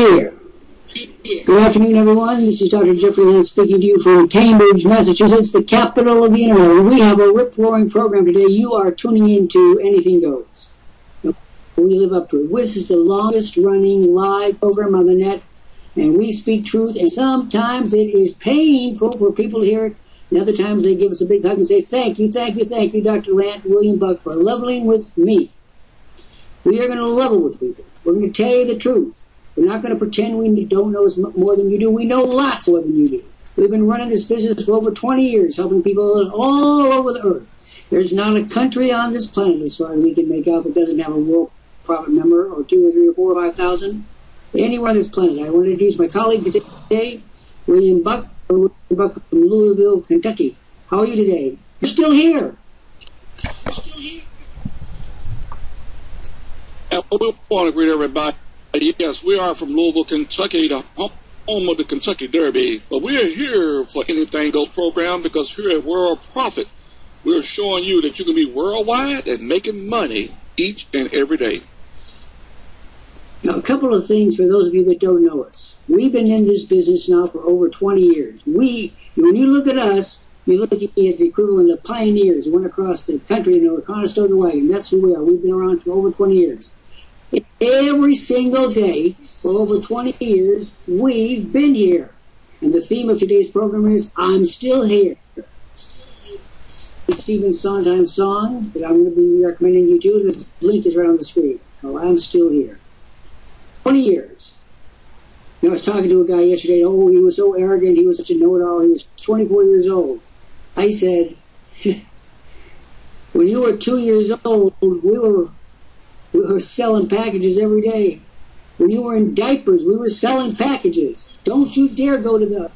here. Good afternoon, everyone. This is Dr. Jeffrey Lant speaking to you from Cambridge, Massachusetts, the capital of the internet. We have a rip-roaring program today. You are tuning into Anything Goes. We live up to it. This is the longest-running live program on the net, and we speak truth, and sometimes it is painful for people to hear it, and other times they give us a big hug and say, thank you, Dr. Lant, William Buck, for leveling with me. We are going to level with people. We're going to tell you the truth. We're not going to pretend we don't know more than you do. We know lots more than you do. We've been running this business for over 20 years, helping people all over the earth. There's not a country on this planet, as far as we can make out, that doesn't have a Worldprofit member, or 2 or 3 or 4 or 5,000. Anywhere on this planet. I want to introduce my colleague today, William Buck from Louisville, Kentucky. How are you today? You're still here. I want to greet everybody. Yes, we are from Louisville, Kentucky, the home of the Kentucky Derby. But we are here for Anything Goes program because here at Worldprofit, we're showing you that you can be worldwide and making money each and every day. Now, a couple of things for those of you that don't know us. We've been in this business now for over 20 years. When you look at us, you're looking at the equivalent of pioneers who went across the country in a Conestoga wagon. That's who we are. We've been around for over 20 years. Every single day for over 20 years, we've been here. And the theme of today's program is, I'm Still Here. Stephen Sondheim's song that I'm going to be recommending you to. The link is right on the screen. Called I'm Still Here. 20 years. I was talking to a guy yesterday. Oh, he was so arrogant. He was such a know-it-all. He was 24 years old. I said, when you were 2 years old, we were selling packages every day. When you were in diapers, we were selling packages. Don't you dare go to the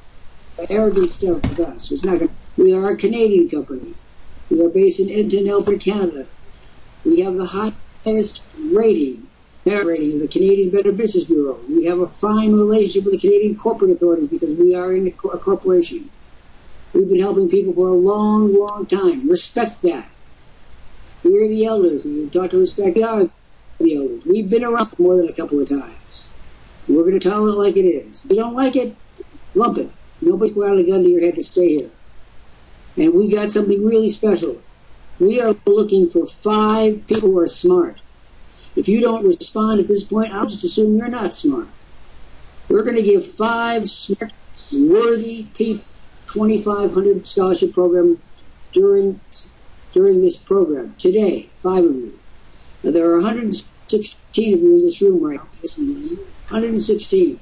arrogant stuff with us. It's not gonna, we are a Canadian company. We are based in Edmonton, Alberta, Canada. We have the highest rating of the Canadian Better Business Bureau. We have a fine relationship with the Canadian corporate authorities because we are in a corporation. We've been helping people for a long, long time. Respect that. We are the elders. We talk to respect. We are the elders. We've been around more than a couple of times. We're going to tell it like it is. If you don't like it, lump it. Nobody's put out a gun to your head to stay here. And we got something really special. We are looking for 5 people who are smart. If you don't respond at this point, I'll just assume you're not smart. We're going to give 5 smart, worthy people $2,500 scholarship program during this program. Today, 5 of you. Now, there are 116 of you in this room right now. 116.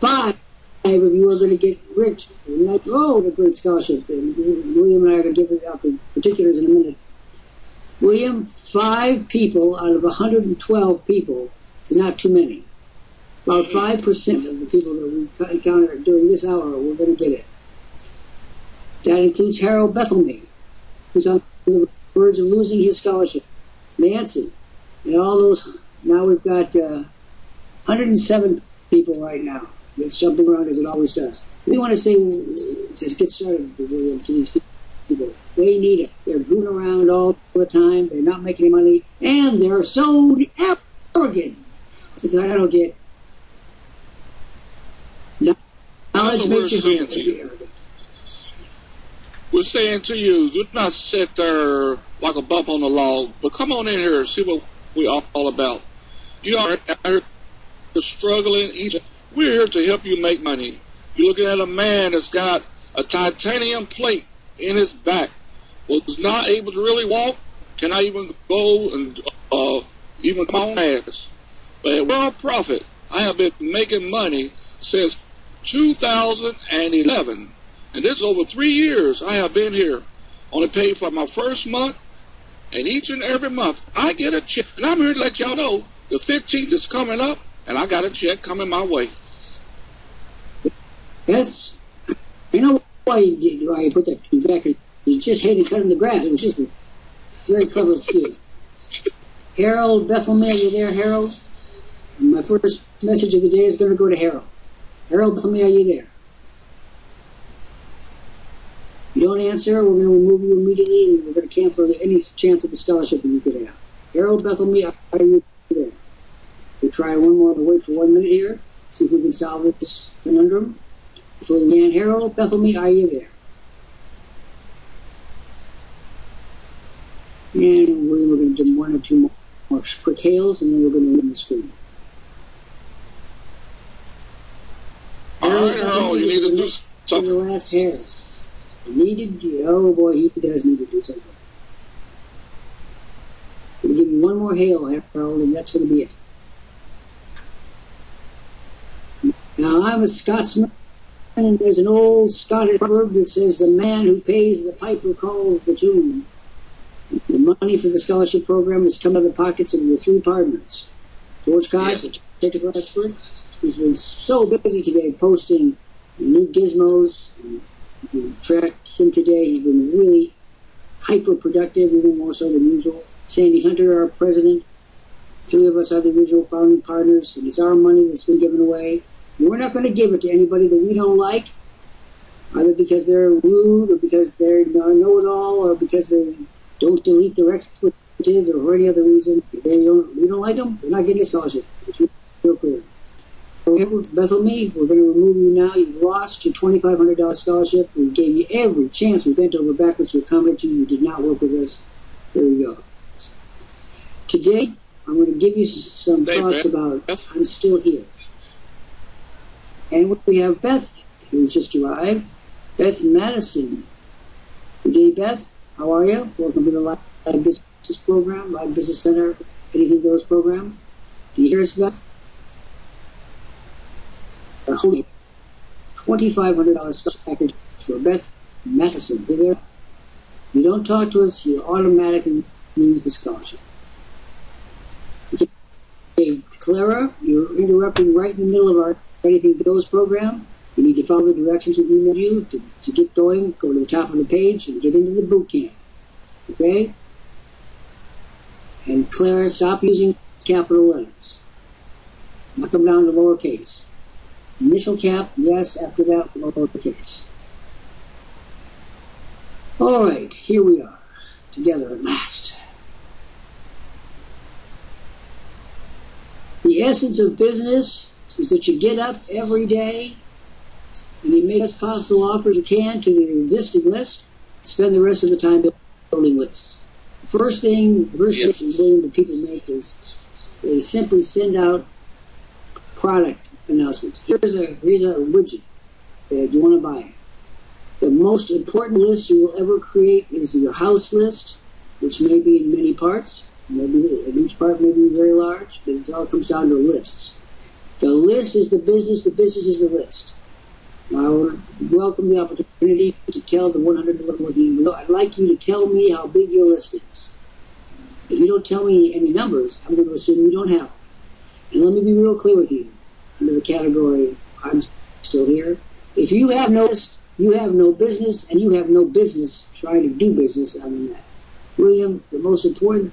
5 of you are going to get rich. A great scholarship. William and I are going to give out the particulars in a minute. William, 5 people out of 112 people is not too many. About 5% of the people that we encounter during this hour, we're going to get it. That includes Harold Bethelme, who's on the verge of losing his scholarship. Nancy, and all those. Now we've got 107 people right now. It's jumping around as it always does. We want to say, just get started to these people. They need it. They're goofing around all the time. They're not making any money. And they're so arrogant. I don't get. Knowledge makes you arrogant. We're saying to you, do not sit there like a bump on the log, but come on in here and see what we're all about. You are struggling. We're here to help you make money. You're looking at a man that's got a titanium plate in his back, was not able to really walk, cannot even go and even come on ass. But at Worldprofit, I have been making money since 2011. And this is over 3 years I have been here. Only paid for my first month, and each and every month I get a check. And I'm here to let y'all know the 15th is coming up, and I got a check coming my way. Yes. You know why you put that back? You just hated cutting the grass. It was just a very clever excuse. Harold Bethelme, are you there, Harold? And my first message of the day is going to go to Harold. Harold Bethelme, are you there? If you don't answer, we're going to remove you immediately, and we're going to cancel any chance of the scholarship that you could have. Harold Bethelme, are you there? We'll try one more. We'll wait for 1 minute here. see if we can solve this conundrum. For the Man Herald, Bethany, are you there? And we're going to do one or two more quick hails, and then we're going to win the screen. All right, Harold, you need to do something. The last Harold. Oh boy, he does need to do something. We'll give you one more hail, Harold, and that's going to be it. Now, I'm a Scotsman, and there's an old Scottish proverb that says, the man who pays the piper calls the tune. The money for the scholarship program has come out of the pockets of the three partners. George Cox, Yes. a technical expert, he's been so busy today posting new gizmos. If you track him today, he's been really hyper-productive, even more so than usual. Sandy Hunter, our president. Three of us are the original founding partners, and it's our money that's been given away. And we're not going to give it to anybody that we don't like, either because they're rude, or because they're know-it-all, or because they don't delete their expletives, or for any other reason. If we don't like them, they're not getting a scholarship. It's real clear. Bethel, me, we're going to remove you now. You've lost your $2,500 scholarship. We gave you every chance. We bent over backwards to accommodate you. You did not work with us. There you go. Today, I'm going to give you some thoughts about I'm Still Here. And we have Beth, who's just arrived. Beth Madison. Good day, Beth. How are you? Welcome to the Live Business Program, Live Business Center, Anything Goes program. Do you hear us, Beth? A whole $2,500 scholarship package for Beth Madison. You there? If you don't talk to us, you automatically lose the scholarship. Okay, Clara, you're interrupting right in the middle of our Anything Goes program. You need to follow the directions we emailed you to get going. Go to the top of the page and get into the boot camp. Okay? And Clara, stop using capital letters. Knock them down to lowercase. Initial cap, yes. After that, lowercase. All right, here we are, together at last. The essence of business is that you get up every day and you make as possible offers you can to your existing list. Spend the rest of the time building lists. The first thing that people make is they simply send out product announcements. Here's a widget that you want to buy. The most important list you will ever create is your house list, which may be in many parts. Maybe each part may be very large, but it all comes down to lists. The list is the business is the list. I would welcome the opportunity to tell the 111 I'd like you to tell me how big your list is. If you don't tell me any numbers, I'm going to assume you don't have them. And let me be real clear with you. Under the category, I'm still here. If you have no list, you have no business, and you have no business trying to do business on the net. William, the most important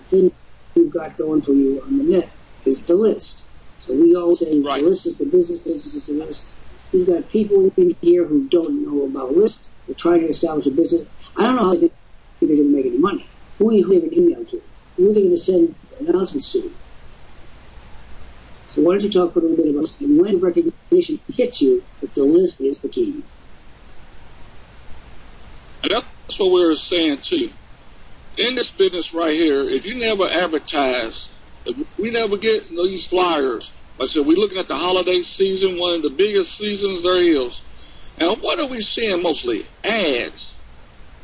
thing you've got going for you on the net is the list. So we all say the list is the business is the list. You've got people in here who don't know about lists. They're trying to establish a business. I don't know how they're going to make any money. Who are they going to email to? Who are they going to send announcements to? So why don't you talk a little bit about, and when recognition hits you, that the list is the key. And that's what we were saying too. In this business right here, if you never advertise, if we never get these flyers. Like I said, we're looking at the holiday season, one of the biggest seasons there is. And what are we seeing mostly? Ads.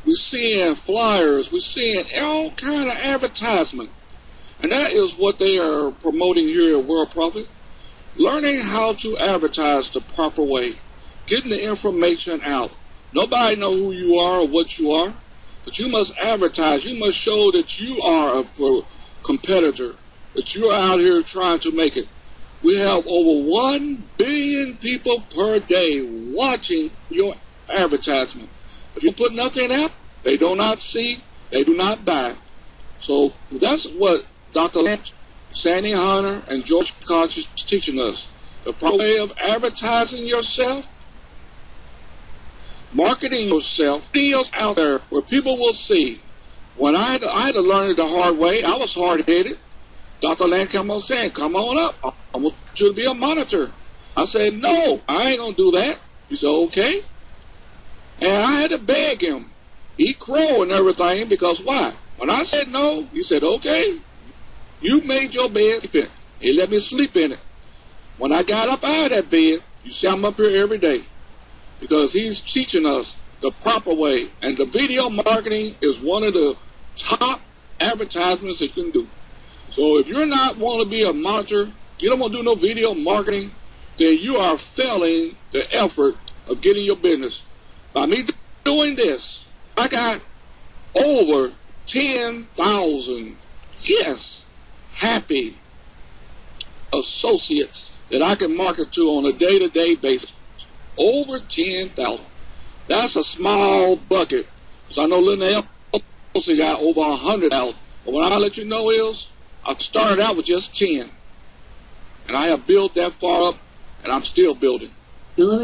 We're seeing flyers. We're seeing all kind of advertisement. And that is what they are promoting here at Worldprofit. Learning how to advertise the proper way. Getting the information out. Nobody knows who you are or what you are. But you must advertise. You must show that you are a competitor. That you're out here trying to make it. We have over 1 billion people per day watching your advertisement. If you put nothing out, they do not see, they do not buy. So that's what Dr. Lant, Sandy Hunter, and George Cox is teaching us. The proper way of advertising yourself, marketing yourself, deals out there where people will see. When I had to learn it the hard way, I was hard-headed. Dr. Lant came on saying, come on up. I want you to be a monitor. I said, no, I ain't going to do that. He said, okay. And I had to beg him. He crowed and everything because why? When I said no, he said, okay, you made your bed. He let me sleep in it. When I got up out of that bed, you see I'm up here every day because he's teaching us the proper way. And the video marketing is one of the top advertisements that you can do. So if you're not want to be a monitor, you don't want to do no video marketing, then you are failing the effort of getting your business. By me doing this, I got over 10,000, yes, happy associates that I can market to on a day-to-day basis. Over 10,000. That's a small bucket. Because I know Linda also got over 100,000. But what I let you know is, I started out with just 10. And I have built that far up, and I'm still building. Now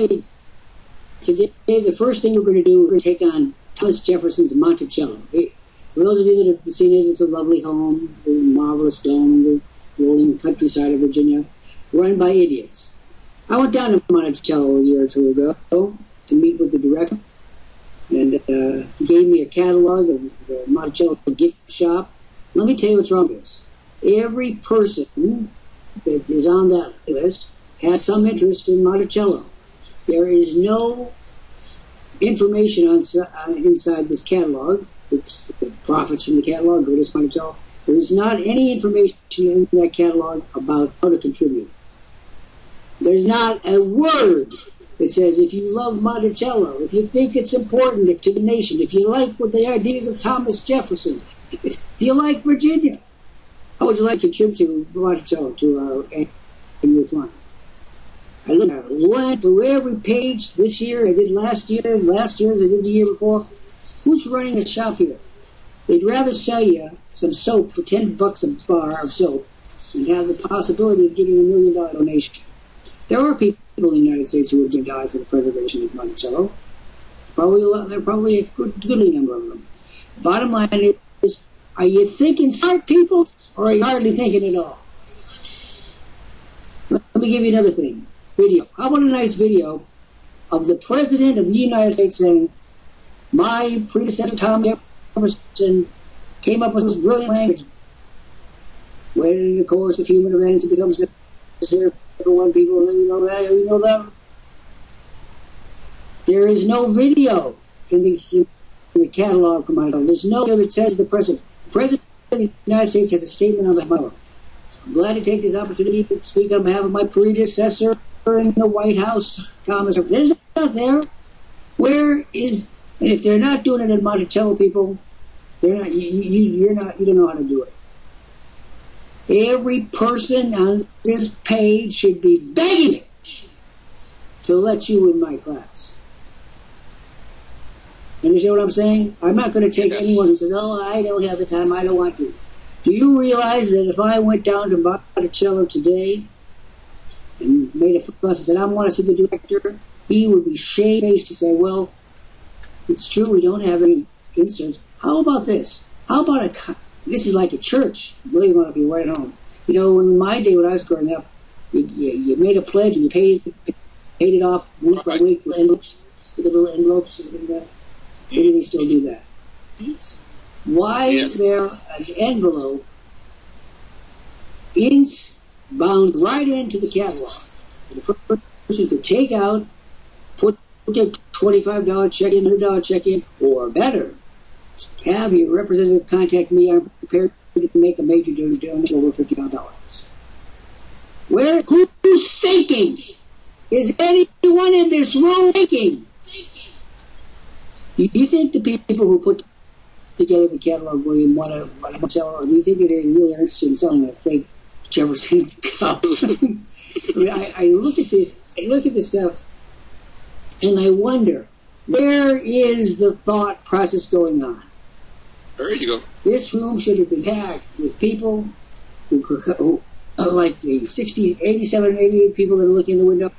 today, the first thing we're going to do, we're going to take on Thomas Jefferson's Monticello. For those of you that have seen it, it's a lovely home, a marvelous dome, the rolling countryside of Virginia, run by idiots. I went down to Monticello a year or two ago to meet with the director, and he gave me a catalog of the Monticello gift shop. Let me tell you what's wrong with this. Every person that is on that list has some interest in Monticello. There is no information inside this catalog. The profits from the catalog go to Monticello. There is not any information in that catalog about how to contribute. There's not a word that says if you love Monticello, if you think it's important to the nation, if you like what the ideas of Thomas Jefferson, if you like Virginia, how would you like to contribute to Monticello, to our annual fund? I went through every page this year. I did last year as I did the year before. Who's running a shop here? They'd rather sell you some soap for $10 a bar of soap and have the possibility of getting $1 million donation. There are people in the United States who would die for the preservation of Monticello. There are probably a goodly number of them. Bottom line is, are you thinking smart, people, or are you hardly thinking at all? Let me give you another thing. Video. How about a nice video of the President of the United States saying, my predecessor, Thomas Jefferson, came up with this brilliant language. When in the course of human events it becomes necessary for one people, you know that. There is no video in the catalog for my phone. There's no video that says the President. The President of the United States has a statement on the phone. So I'm glad to take this opportunity to speak on behalf of my predecessor in the White House, Thomas. There's not there. Where is? And if they're not doing it in Monticello, people, they're not. You don't know how to do it. Every person on this page should be begging it to let you in my class. Understand what I'm saying? I'm not going to take anyone who says, "Oh, I don't have the time. I don't want to." Do you realize that if I went down to Monticello today and made a fuss and said, "I want to see the director," he would be shamefaced to say, "Well, it's true, we don't have any inserts. How about this? How about this is like a church. Believe it or not, if you right at home. You know, in my day when I was growing up, you made a pledge and you paid it off week by week with envelopes, with the little envelopes. Maybe they still do that. Why is there an envelope bound right into the catalog? The person could take out, put their $25 check in, $100 check in, or better, have your representative contact me. I'm prepared to make a major donation over $50,000. Who's thinking? Is anyone in this room thinking? Do you think the people who put together the catalog, William, want to sell, or do you think that they're really interested in selling a fake Jefferson cup? I look at this stuff, and I wonder, where is the thought process going on? There you go. This room should have been packed with people who like the 60s, 87, 88 people that are looking in the window.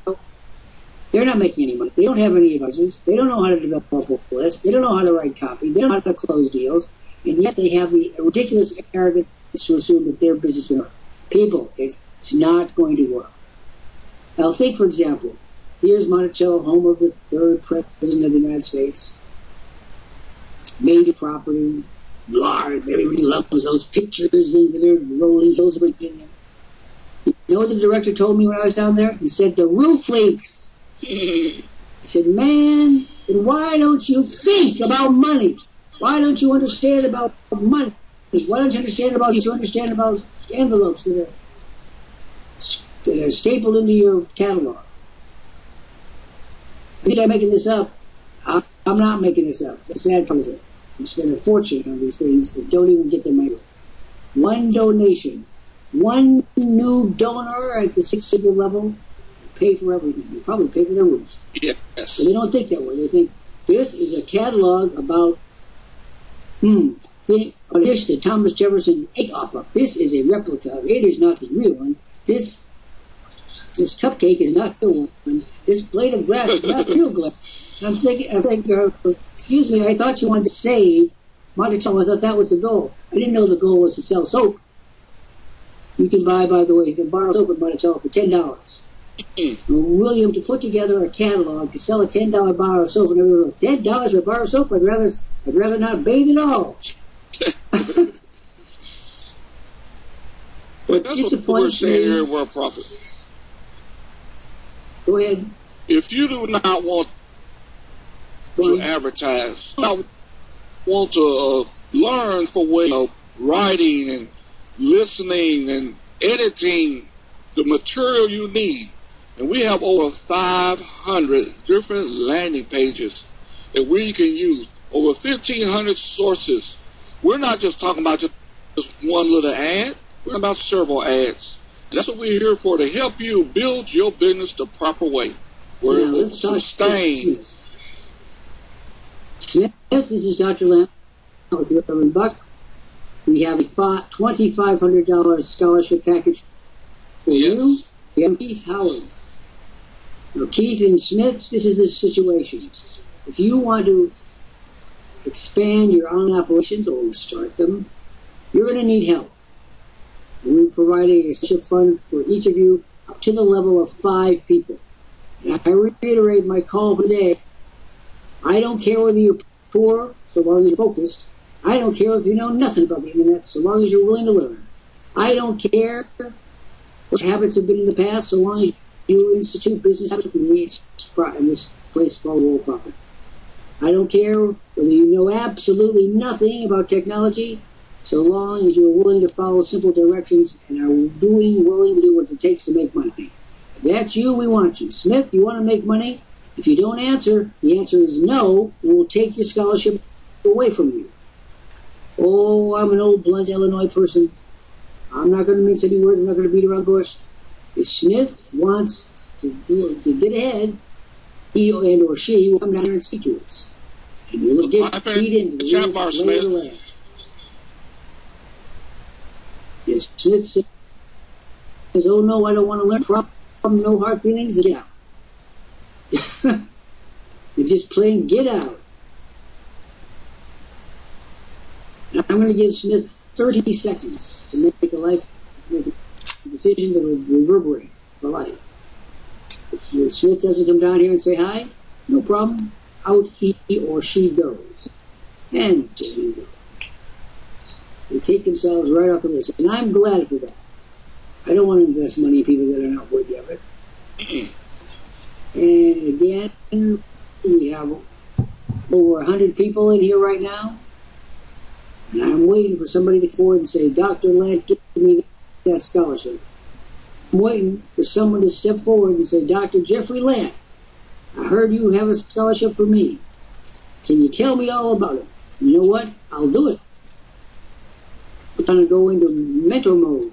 They're not making any money. They don't have any advisors. They don't know how to develop a list. They don't know how to write copy. They don't know how to close deals. And yet they have the ridiculous arrogance to assume that their business will work. People, it's not going to work. Now think, for example, here's Monticello, home of the third president of the United States. Major property, large, everybody loves those pictures in the rolling hills of Virginia. You know what the director told me when I was down there? He said, the roof leaks. He said, man, then why don't you think about money? Why don't you understand about money? Why don't you understand about envelopes that are stapled into your catalog? I think I'm making this up. I'm not making this up. That's the sad part of it. You spend a fortune on these things that don't even get their money worth. One donation, one new donor at the six-figure level, pay for everything. They probably pay for their roofs. Yes. But they don't think that way. They think this is a catalog about a dish that Thomas Jefferson ate off of. This is a replica. It is not the real one. This cupcake is not the one. This blade of grass is not the real glass. I'm thinking, excuse me, I thought you wanted to save Monticello. I thought that was the goal. I didn't know the goal was to sell soap. You can buy, by the way, you can borrow soap at Monticello for $10. William, to put together a catalog to sell a $10 bar of soap, and everyone goes, $10 for a bar of soap? I'd rather not bathe at all. But that's what we're saying here at Worldprofit. Go ahead. If you do not want to advertise, not want to learn the way of writing and listening and editing the material you need, and we have over 500 different landing pages that we can use, over 1,500 sources. We're not just talking about just one little ad. We're talking about several ads. And that's what we're here for, to help you build your business the proper way, where it will sustain. Smith, this is Dr. Lant with Reverend Buck. We have a $2,500 scholarship package for you. We have Keith Howard. Now, Keith and Smith, this is the situation. If you want to expand your own operations or start them, you're going to need help. We're providing a scholarship fund for each of you up to the level of 5 people. And I reiterate my call today. I don't care whether you're poor, so long as you're focused. I don't care if you know nothing about the internet, so long as you're willing to learn. I don't care what habits have been in the past, so long as you institute business habits in this place called Worldprofit. I don't care whether you know absolutely nothing about technology, so long as you're willing to follow simple directions and are willing to do what it takes to make money. If that's you, we want you. Smith, you want to make money? If you don't answer, the answer is no, and we'll take your scholarship away from you. Oh, I'm an old, blunt Illinois person. I'm not going to mince any words. I'm not going to beat around the bush. If Smith wants to get ahead, he and or she will come down here and speak to us. And you'll get feed into the lay of the land. Yes, Smith says, oh no, I don't want to learn from no hard feelings. Get out. You're just plain get out. Now, I'm going to give Smith 30 seconds to make a decision that will reverberate for life. If Smith doesn't come down here and say hi, no problem. Out he or she goes. And there you go. They take themselves right off the list. And I'm glad for that. I don't want to invest money in people that are not worthy of it. And again, we have over 100 people in here right now. And I'm waiting for somebody to come forward and say, Dr. Lant, give me that scholarship. I'm waiting for someone to step forward and say, Dr. Jeffrey Lant, I heard you have a scholarship for me. Can you tell me all about it? You know what? I'll do it. I'm going to go into mentor mode.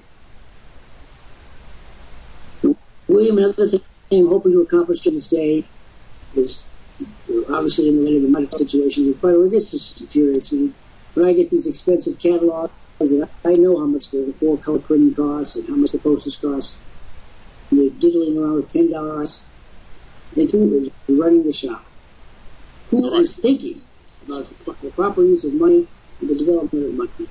William, another thing I'm hoping to accomplish during this day is, obviously in the light of the medical situation, by the way, this just infuriates me. When I get these expensive catalogs, and I know how much the 4-color printing costs and how much the postage costs, and they're diddling around with $10. Then who is running the shop? Who is thinking about the proper use of money and the development of money?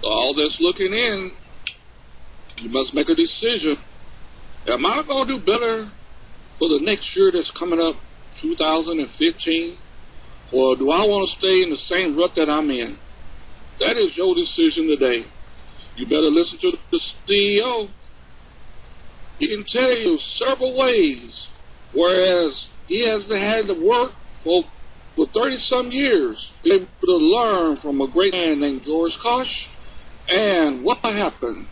all that's looking in, you must make a decision. Am I going to do better for the next year that's coming up, 2015? Or do I want to stay in the same rut that I'm in? That is your decision today. You better listen to the CEO. He can tell you several ways, whereas he has had to work for 30-some years, able to learn from a great man named George Koch. And what happened?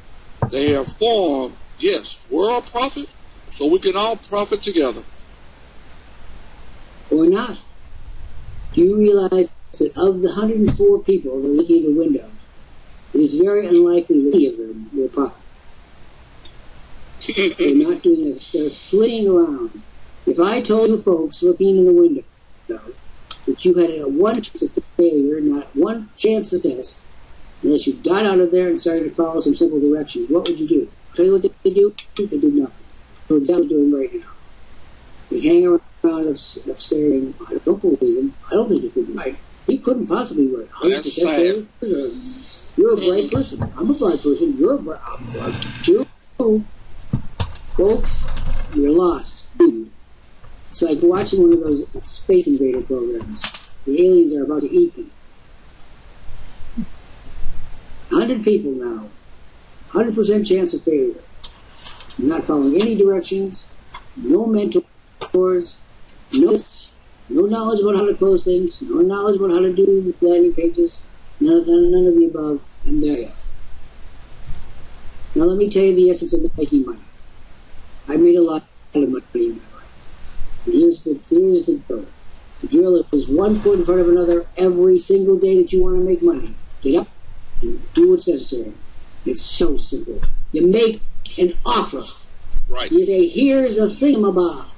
They have formed, yes, Worldprofit, so we can all profit together. Or not. Do you realize that of the 104 people that are looking at the window, it is very unlikely that any of them will profit? They're not doing this. They're flitting around. If I told you folks looking in the window that you had a one chance of failure, not one chance of success, unless you got out of there and started to follow some simple directions, what would you do? Tell you what they do? They do nothing. So exactly what they're doing right now. They hang around upstairs and I don't believe him. I don't think he could be right. He couldn't possibly be right. That's sad. You're a bright person. I'm a bright person. You're a bright. I'm bright too. Folks, you're lost. It's like watching one of those Space Invader programs. The aliens are about to eat them. 100 people now. 100% chance of failure. You're not following any directions. No mentors. No lists. No knowledge about how to close things. No knowledge about how to do landing pages. None of the above. And there you are. Now let me tell you the essence of making money. I made a lot of money in my life. And here's the drill. The drill is one foot in front of another every single day that you want to make money. Get up and do what's necessary. It's so simple. You make an offer. Right. You say, here's the thingamabob.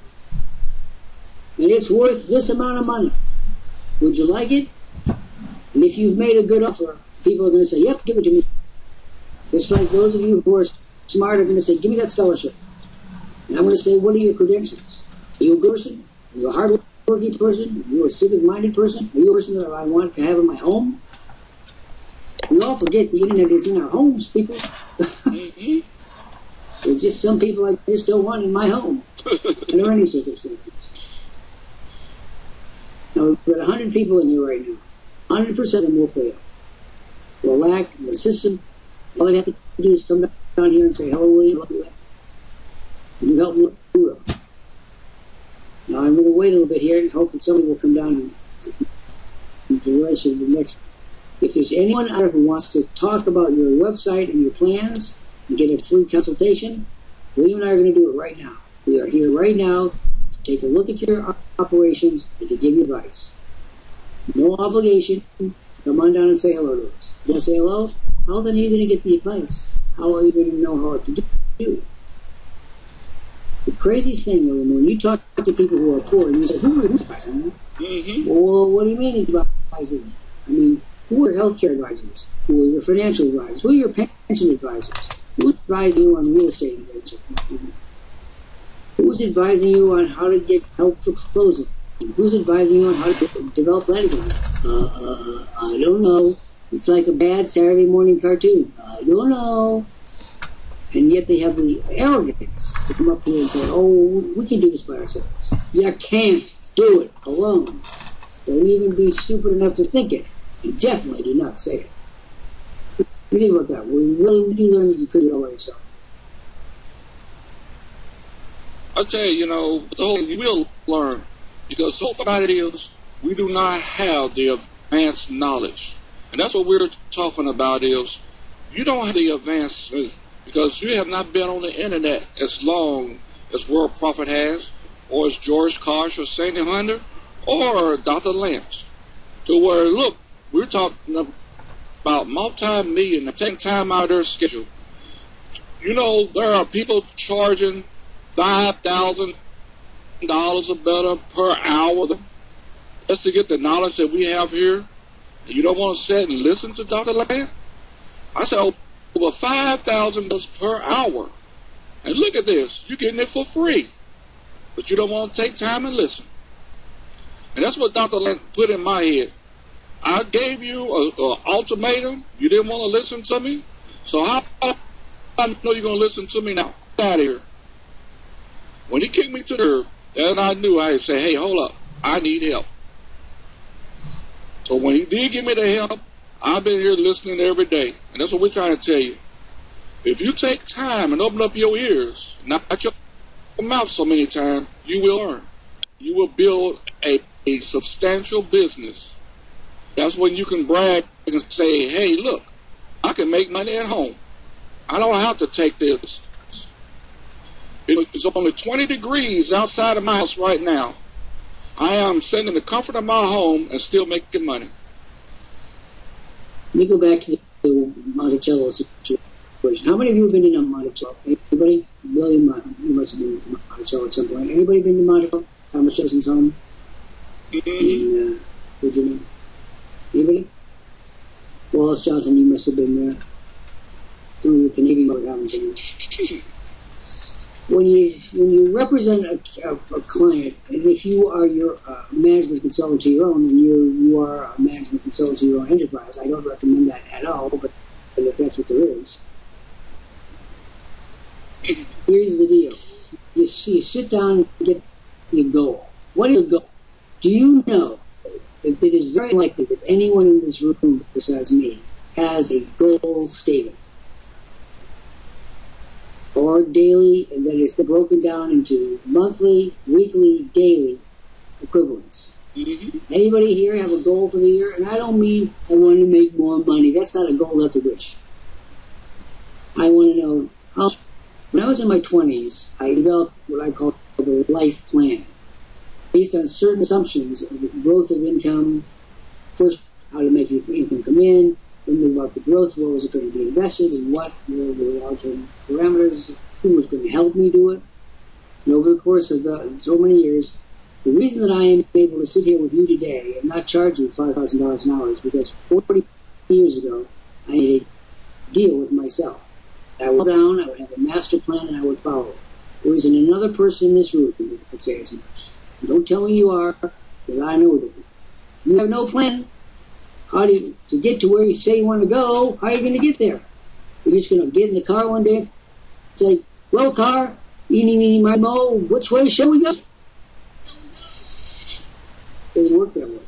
And it's worth this amount of money. Would you like it? And if you've made a good offer, people are going to say, yep, give it to me. It's like those of you who are smart are going to say, give me that scholarship. And I'm going to say, what are your credentials? Are you a good person? Are you a hard-working person? Are you a civic-minded person? Are you a person that I want to have in my home? We all forget the internet is in our homes, people. Mm-hmm. There's just some people I just don't want in my home, under any circumstances. Now, we've got 100 people in here right now. 100% of them will fail. They'll lack the system. All they have to do is come down here and say, hello, William. And you help me through it. Now, I'm going to wait a little bit here and hope that somebody will come down and do the rest of the next. If there's anyone out there who wants to talk about your website and your plans and get a free consultation, William and I are going to do it right now. We are here right now to take a look at your operations and to give you advice. No obligation. Come on down and say hello to us. You want to say hello? How then are you going to get the advice? How are you going to know how to do it? The craziest thing, William, when you talk to people who are poor and you say, who's advising you? Mm-hmm. Well, what do you mean advising you? I mean, who are healthcare advisors? Who are your financial advisors? Who are your pension advisors? Who's advising you on real estate advisors? Who's advising you on how to get help for closing? Who's advising you on how to develop planning? I don't know. It's like a bad Saturday morning cartoon. I don't know. And yet they have the arrogance to come up here and say, oh, we can do this by ourselves. You can't do it alone. Don't even be stupid enough to think it. You definitely do not say it. What do you think about that? Well, you really do learn that you could do it all by yourself. I'll tell you, the whole you will learn. Because so about it is, we do not have the advanced knowledge. And that's what we're talking about is, you don't have the advanced, because you have not been on the internet as long as Worldprofit has, or as George Koch or Sandy Hunter, or Dr. Lant. To where, look, we're talking about multi-million, taking time out of their schedule. There are people charging $5,000 or better per hour just to get the knowledge that we have here. And you don't want to sit and listen to Dr. Lant? I said over $5,000 per hour. And look at this, you're getting it for free. But you don't want to take time and listen. And that's what Dr. Lant put in my head. I gave you an ultimatum. You didn't want to listen to me. So how I know you're going to listen to me now? Get out of here. When he kicked me to the curb, then I knew I had to say, hey, hold up. I need help. So when he did give me the help, I've been here listening every day. And that's what we're trying to tell you. If you take time and open up your ears, not your mouth so many times, you will learn. You will build a substantial business. That's when you can brag and say, hey, look, I can make money at home. I don't have to take this. It's only 20 degrees outside of my house right now. I am sitting in the comfort of my home and still making money. Let me go back to the Monticello situation. How many of you have been in Monticello? Anybody? William, you must have been to Monticello at some point. Anybody been to Monticello? Thomas Jefferson's home? In Virginia? Anybody? Wallace Johnson, you must have been there. Some of you Canadian boat haven't been there. When you represent a client, and if you are your management consultant to your own, and you are a management consultant to your own enterprise, I don't recommend that at all, but if that's what there is. Here's the deal. You sit down and get your goal. What is your goal? Do you know that it is very likely that anyone in this room besides me has a goal statement? Or daily, and that is broken down into monthly, weekly, daily equivalents. Anybody here have a goal for the year? And I don't mean I want to make more money. That's not a goal, that's a wish. I want to know how. When I was in my 20s, I developed what I call the life plan, based on certain assumptions of the growth of income. First, how to make your income come in. Then about the growth, where was it going to be invested, and what were the long-term parameters, who was going to help me do it. And over the course of so many years, the reason that I am able to sit here with you today and not charge you $5,000 an hour is because 40 years ago, I made a deal with myself. I would down, I would have a master plan, and I would follow it. There isn't another person in this room that could say as much. And don't tell me you are, because I know different. You have no plan. How do you, to get to where you say you want to go, how are you going to get there? You're just going to get in the car one day and say, well, car, eeny, meeny, miny, mo, which way shall we go? It doesn't work that way.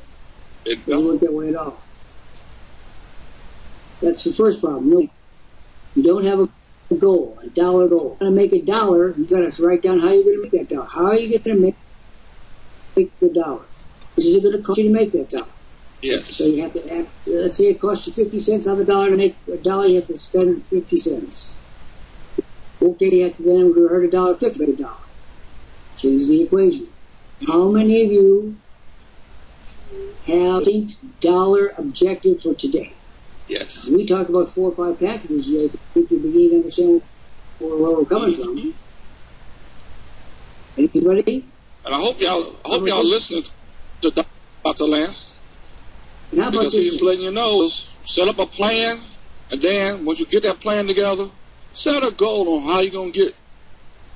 It doesn't work that way at all. That's the first problem. No, you don't have a goal, a dollar goal. To make $1, you've got to write down how you're going to make that dollar. How are you going to make the dollar? What is it going to cost you to make that dollar? Yes. So you have to add, let's say it costs you 50 cents on the dollar to make $1, you have to spend 50 cents. Okay, you have to then earn $1.50 to make $1. Change the equation. How many of you have a dollar objective for today? Yes. We talk about 4 or 5 packages. I think you begin to understand where we're coming from. Anybody? And I hope y'all listening to Dr. Lant. Because he's letting you know, set up a plan, and then once you get that plan together, set a goal on how you're going to get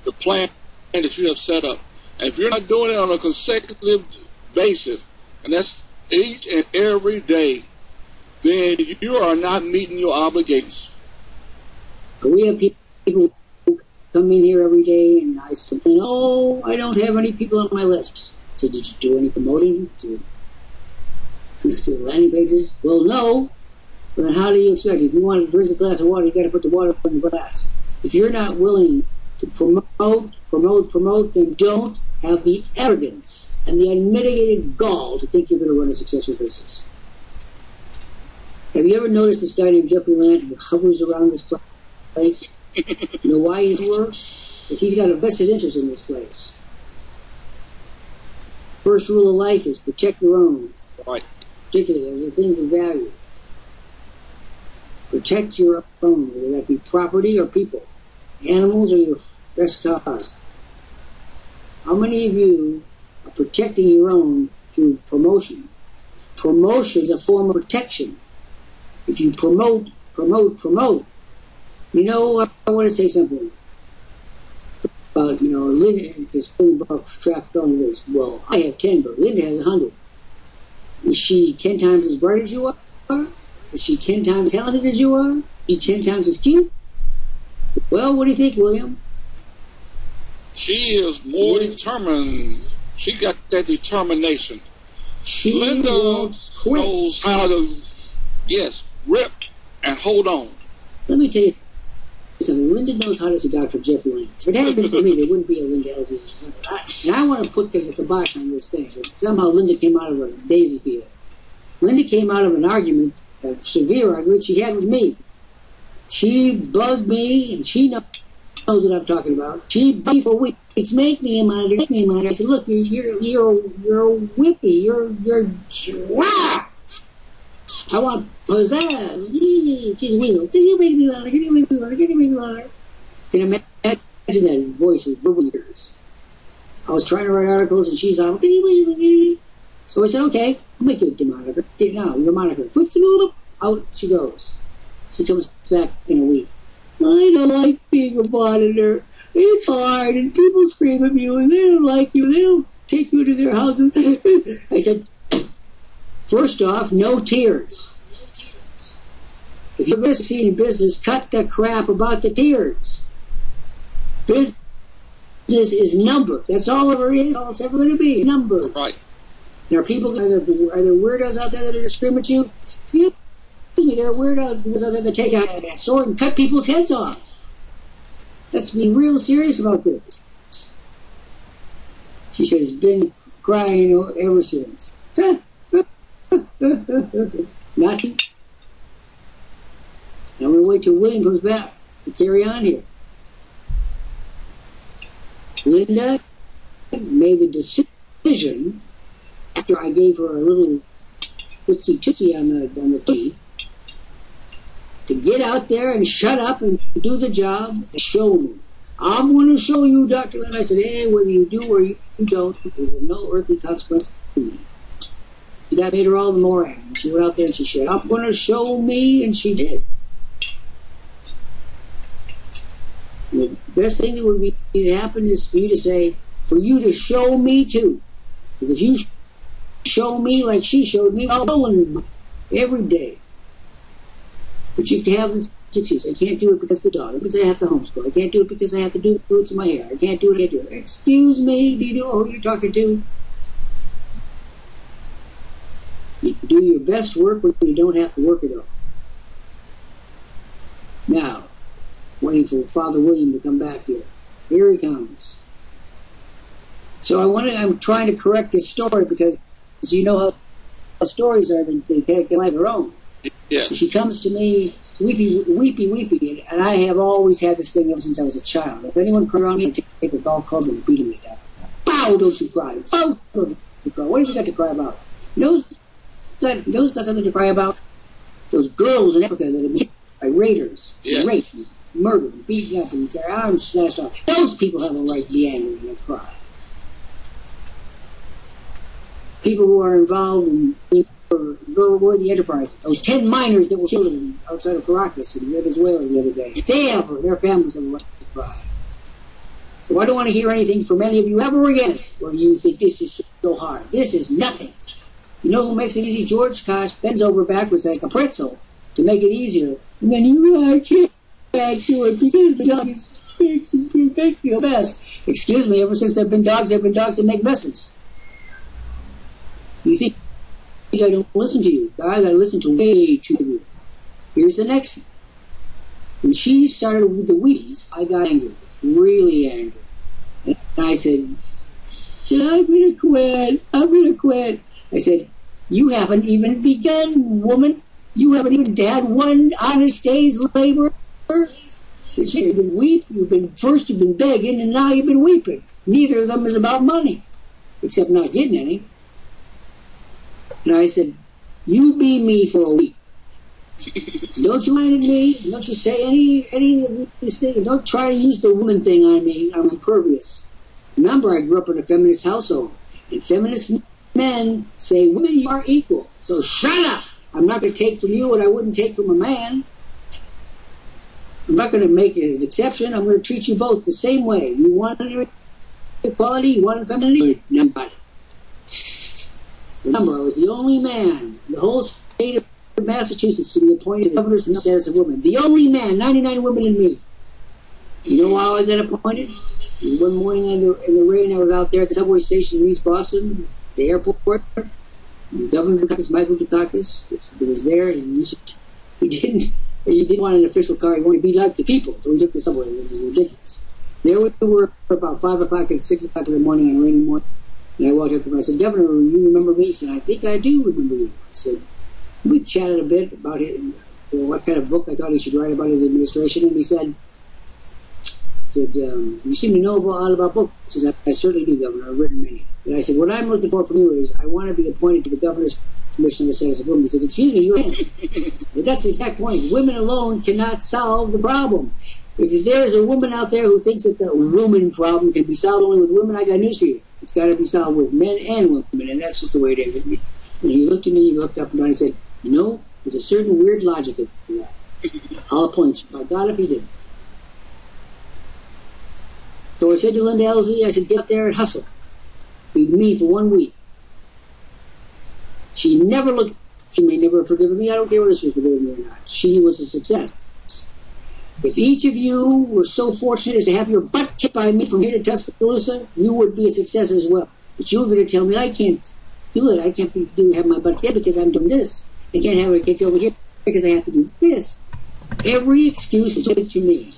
the plan that you have set up. And if you're not doing it on a consecutive basis, and that's each and every day, then you are not meeting your obligations. We have people who come in here every day, and I say, oh, I don't have any people on my list. So did you do any promoting to the landing pages? Well, no. Well, then how do you expect? If you want to drink a glass of water, you got to put the water in the glass. If you're not willing to promote, then don't have the arrogance and the unmitigated gall to think you're going to run a successful business. Have you ever noticed this guy named Jeffrey Lant who hovers around this place? You know why he works? Because he's got a vested interest in this place. First rule of life is protect your own. Right. Particularly the things of value. Protect your own, whether that be property or people, animals or your best cause. How many of you are protecting your own through promotion? Promotion is a form of protection. If you promote, you know, I want to say something about, Linda, this thing about traffic on this. Well, I have 10, but Linda has 100. Is she 10 times as bright as you are? Is she 10 times talented as you are? Is she 10 times as cute? Well, what do you think, William? She is more determined. She got that determination. Linda knows how to, rip and hold on. Let me tell you something. Linda knows how to see Dr. Jeff Lant. If it hadn't been for me, there wouldn't be a Linda Elsie. And I want to put the kibosh on this thing. Somehow Linda came out of a daisy field. Linda came out of an argument, a severe argument she had with me. She bugged me, and she knows what I'm talking about. She bugged me for weeks. Make me a monitor, make me a monitor. I said, look, you're a whippy. You're wow. I want pizzazz. She's wiggle. Can you make me monitor? Can you make me monitor? Can you make me monitor? Can you imagine that voice with verbal ears? I was trying to write articles, and she's on. Can you make me? So I said, okay, I'll make you a monitor. Now, your monitor. Out she goes. She comes back in a week. I don't like being a monitor. It's hard, and people scream at you, and they don't like you. They don't take you to their houses. I said, first off, no tears. If you're going to succeed in business, cut the crap about the tears. Business is number. That's all it ever is. All it's ever going to be. Numbers. Right. There are people, are there weirdos out there that are screaming at you? Excuse me, there are weirdos out there that take out a sword and cut people's heads off. Let's be real serious about this. She says, been crying ever since. Nothing. I'm going to wait till William comes back to carry on here. Linda made the decision after I gave her a little tootsie on the tea to get out there and shut up and do the job and show me. I'm going to show you, Dr. Lant. I said, hey, whether you do or you don't, there's no earthly consequence to me. That made her all the more angry. She went out there and she said, I'm going to show me, and she did. The best thing that would be to happen is for you to say, for you to show me too. Because if you show me like she showed me, I'll go in every day. But you have this excuse. I can't do it because of the daughter, because I have to homeschool. I can't do it because I have to do roots in my hair. I can't do it, I can't do it. Excuse me, do you know who you're talking to? You do your best work when you don't have to work at all. Now, waiting for Father William to come back here. Here he comes. So I'm trying to correct this story because you know how stories are, they can't have their own. Yes. She comes to me, weepy, and I have always had this thing ever since I was a child. If anyone cried on me, I'd take a golf club and beat him to death. Bow, don't you cry. Bow, don't you cry. What have you got to cry about? Those got something to cry about? Those girls in Africa that have been hit by raiders, raped, murdered, beaten up, and their arms slashed off. Those people have a right to be angry and cry. People who are involved in very worthy enterprises. Those 10 miners that were killed outside of Caracas in Venezuela the other day. Their families have a right to cry. So I don't want to hear anything from any of you ever again where you think this is so hard. This is nothing. You know who makes it easy? George Kosh bends over backwards like a pretzel to make it easier. And then I can't do it because the dog is making a mess. Excuse me, ever since there have been dogs that make messes. You think I don't listen to you? Guys, I listen to way too you. Here's the next thing. When she started with the Wheaties, I got angry. Really angry. And I said, I'm going to quit. I said, you haven't even begun, woman. You haven't even had one honest day's labor. You've been begging, and now you've been weeping. Neither of them is about money, except not getting any. And I said, you be me for a week. Don't you mind me. Don't you say any of these things. Don't try to use the woman thing on me. I'm impervious. Remember, I grew up in a feminist household. And feminist men say, women, you are equal. So shut up. I'm not going to take from you what I wouldn't take from a man. I'm not going to make an exception. I'm going to treat you both the same way. You want equality? You want femininity? Nobody. Remember, I was the only man in the whole state of Massachusetts to be appointed governor to the status of woman. The only man, 99 women and me. You know how I got appointed? One morning in the rain, I was out there at the subway station in East Boston, the airport. Governor Dukakis, Michael Dukakis, was there, and he didn't want an official car. He wanted to be like the people, so he took the subway. It was ridiculous. There we were about 5 o'clock and 6 o'clock in the morning on a rainy morning. And I walked up to him and I said, Governor, you remember me? He said, I think I do remember you. I said, we chatted a bit about what kind of book I thought he should write about his administration, and he said, you seem to know a lot about books. He said, I certainly do, Governor. I've written many. And I said, what I'm looking for from you is I want to be appointed to the Governor's Commission on the Status of Women. He said, excuse me, you're in. But that's the exact point. Women alone cannot solve the problem. If there is a woman out there who thinks that the woman problem can be solved only with women, I got news for you. It's got to be solved with men and women, and that's just the way it is. And he looked at me, he looked up and down, and he said, you know, there's a certain weird logic in that. I'll appoint you. By God, if he didn't. So I said to Linda Elsie, I said, get up there and hustle. Be me for 1 week. She never looked, she may never have forgiven me. I don't care whether she forgiven me or not. She was a success. If each of you were so fortunate as to have your butt kicked by me from here to Tuscaloosa, you would be a success as well. But you're going to tell me I can't do it. I can't have my butt kicked because I'm doing this. I can't have it kicked over here because I have to do this. Every excuse is to me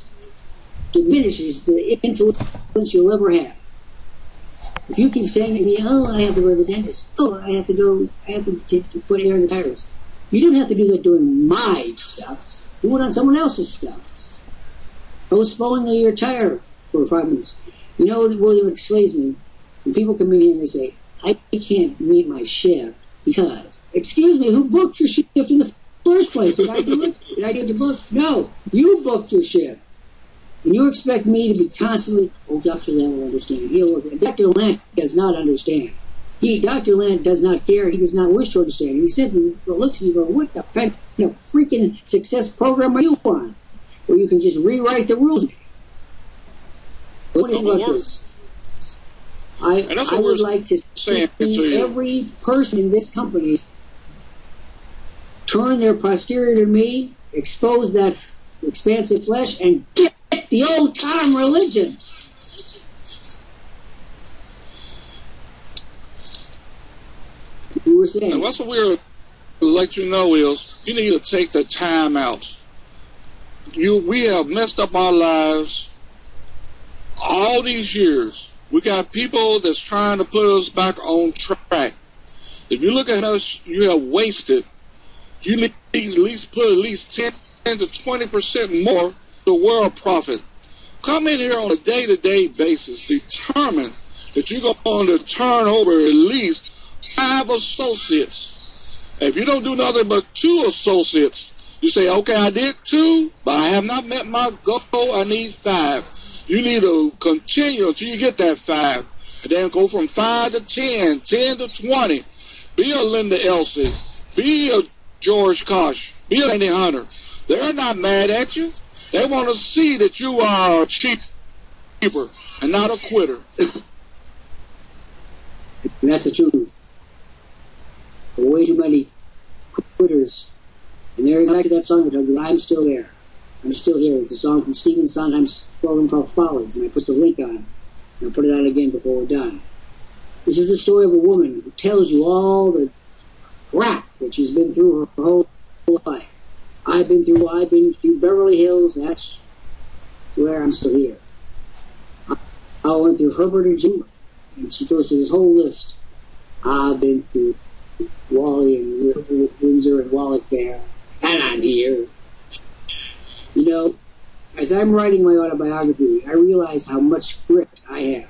diminishes the influence you'll ever have. If you keep saying to me, oh, I have to go to the dentist. Oh, I have to put air in the tires. You don't have to do that doing my stuff. Do it on someone else's stuff. Postpone your tire for 5 minutes. You know, William, it slays me when people come in here and they say, I can't meet my shift because, excuse me, who booked your shift in the first place? Did I do it? Did I get the book? No, you booked your shift. And you expect me to be constantly, oh, Dr. Lant will understand. He'll work. Dr. Lant does not understand. Dr. Lant does not care. He does not wish to understand. He simply looks at you and goes, what the freaking success program are you on? Where you can just rewrite the rules. What do you think about this? I would like to see every person in this company turn their posterior to me, expose that expansive flesh, and get the old-time religion. You were saying. And that's what we're let you know is you need to take the time out. We have messed up our lives all these years. We got people that's trying to put us back on track. If you look at us, you have wasted. You need to at least put at least 10 to 20% more to Worldprofit. Come in here on a day-to-day basis. Determine that you're going to turn over at least 5 associates. If you don't do nothing but 2 associates, you say, okay, I did 2, but I have not met my goal. I need 5. You need to continue until you get that 5. And then go from 5 to 10, 10 to 20. Be a Linda Elsie. Be a George Kosh. Be a Andy Hunter. They're not mad at you. They want to see that you are a achiever and not a quitter. And that's the truth. There are way too many quitters. And there you go back to that song I told you, I'm still there. I'm still here. It's a song from Stephen Sondheim's program called Follies, and I put the link on. And I'll put it on again before we're done. This is the story of a woman who tells you all the crap that she's been through her whole life. I've been through Beverly Hills. That's where I'm still here. I went through Herbert and Jim, and she goes through this whole list. I've been through Wally and Windsor and Wally Fair, and I'm here. You know, as I'm writing my autobiography, I realize how much grit I have.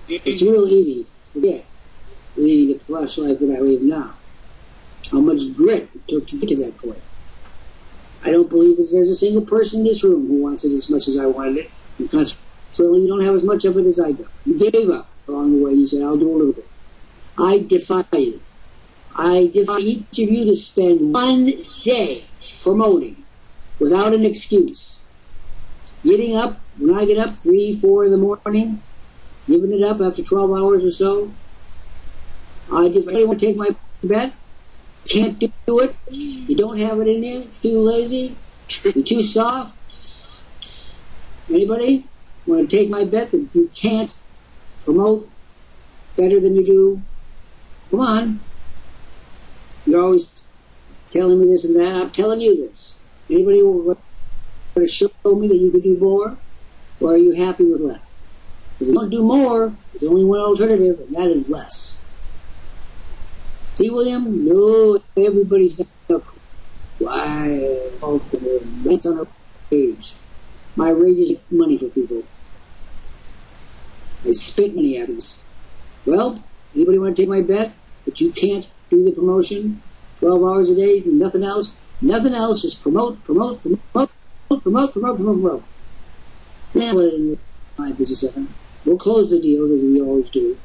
It's real easy to forget, leading the flesh life that I live now, how much grit it took to get to that point. I don't believe that there's a single person in this room who wants it as much as I wanted it, and consequently you don't have as much of it as I do. You gave up along the way. You said, I'll do a little bit. I defy you. I defy each of you to spend 1 day promoting without an excuse. Getting up, when I get up, 3, 4 in the morning, giving it up after 12 hours or so, Anybody want to take my bet? Can't do it? You don't have it in you? Too lazy? You're too soft? Anybody want to take my bet that you can't promote better than you do? Come on. You're always telling me this and that. I'm telling you this. Anybody want to show me that you could do more? Or are you happy with less? If you don't do more, there's only one alternative, and that is less. See, William? No, everybody's not. Why? That's on our page. My rate is money for people. I spit money at us. Well, anybody want to take my bet that you can't do the promotion 12 hours a day, nothing else? Nothing else, just promote. Now, in 5:57, we'll close the deals as we always do.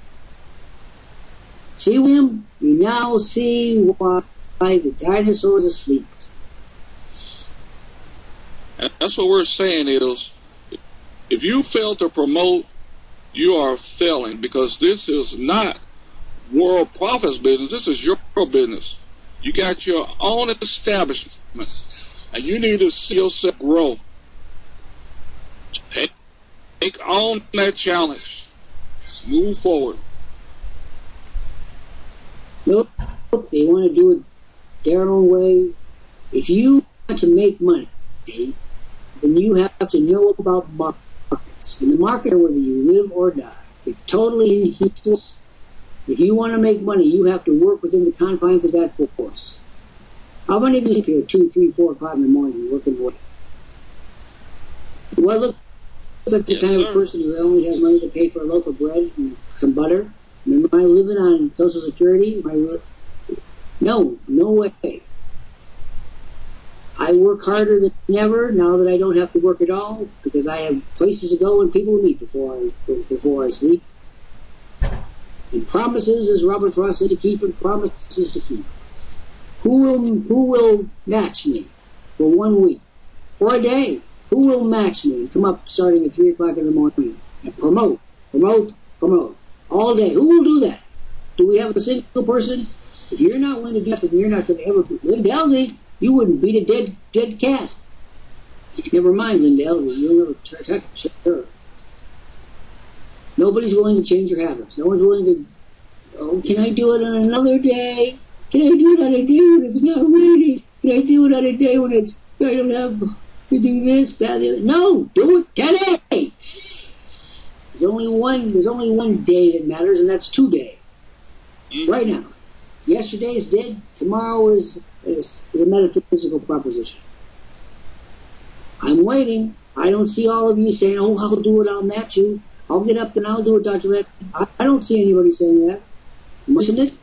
See, William? You now see why the dinosaurs are asleep. And that's what we're saying is, if you fail to promote, you are failing, because this is not Worldprofit's business. This is your business. You got your own establishment, and you need to see yourself grow. Take on that challenge. Move forward. Nope, they want to do it their own way. If you want to make money, then you have to know about markets. And the market are whether you live or die. It's totally inhuman. If you want to make money, you have to work within the confines of that force. How many of you sleep here 2, 3, 4, 5 in the morning working away? Well, look like the kind of person who only has money to pay for a loaf of bread and some butter. Am I living on Social Security? No way. I work harder than ever now that I don't have to work at all, because I have places to go and people to meet before I sleep. And promises, as Robert Frost said, to keep, and promises to keep. Who will match me for 1 week, for a day? Who will match me and come up starting at 3 o'clock in the morning and promote all day? Who will do that? Do we have a single person? If you're not willing to do that, then you're not going to ever be. Linda Elsie, you wouldn't beat a dead cat. Never mind, Linda Elsie, you'll never touch her. Nobody's willing to change your habits. No one's willing to, can I do it on another day? Can I do it on a day when it's not raining? Can I do it on a day when I don't have to do this, that, no, do it today. There's only one day that matters, and that's today. Right now. Yesterday is dead. Tomorrow is a metaphysical proposition. I'm waiting. I don't see all of you saying, I'll do it, I'll match you. I'll get up and I'll do it, Dr. Leck. I don't see anybody saying that. Isn't it?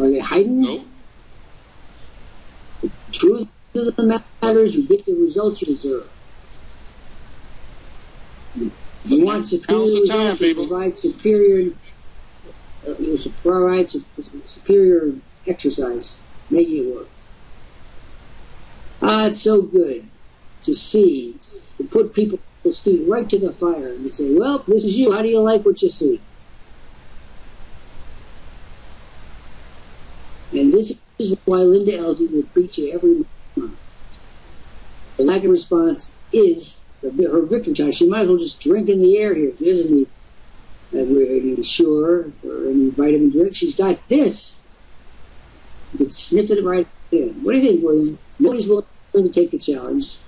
Are they hiding? No. The truth of the matter is you get the results you deserve. You want superior results, you provide superior exercise, making it work. It's so good to see, to put people's feet right to the fire and to say, well, this is you. How do you like what you see? And this is why Linda Elsie will beat you every month. The lack of response is her victim child. She might as well just drink in the air here. She doesn't need any Sure or any vitamin drink. She's got this. You can sniff it right in. What do you think, William? Nobody's willing to take the challenge.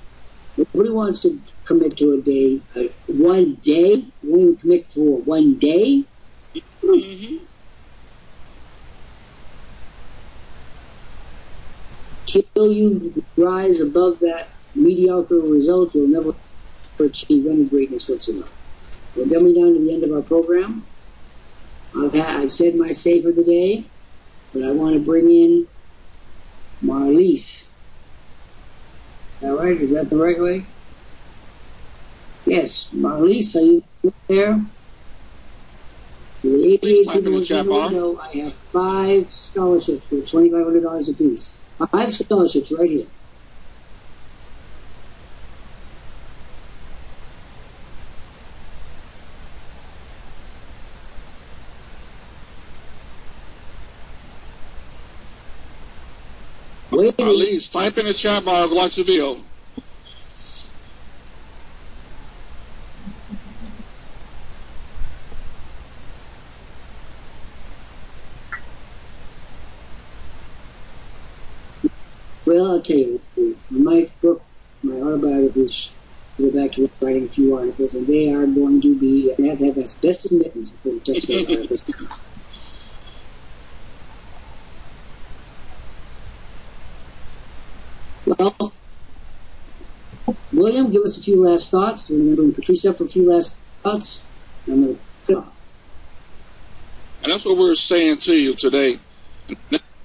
Nobody wants to commit to a day. 1 day? You won't even commit for 1 day? Mm-hmm. Till you rise above that mediocre result, you'll never achieve any greatness whatsoever. We're coming down to the end of our program. I've said my say for the day, but I want to bring in Marlies. Is that right? Is that the right way? Yes, Marlies, are you there? Please type in the chat bar. I have 5 scholarships for $2,500 apiece. 5 scholarships right here. Wait a minute. Least type in the chat bar, watch the video. Well, I'll tell you, my book, my autobiography, go back to writing a few articles, and they are going to be, I have to have asbestos mittens before we touch those articles. Well, William, give us a few last thoughts. We're going to bring Patrice up for a few last thoughts. I'm going to cut off. And that's what we're saying to you today.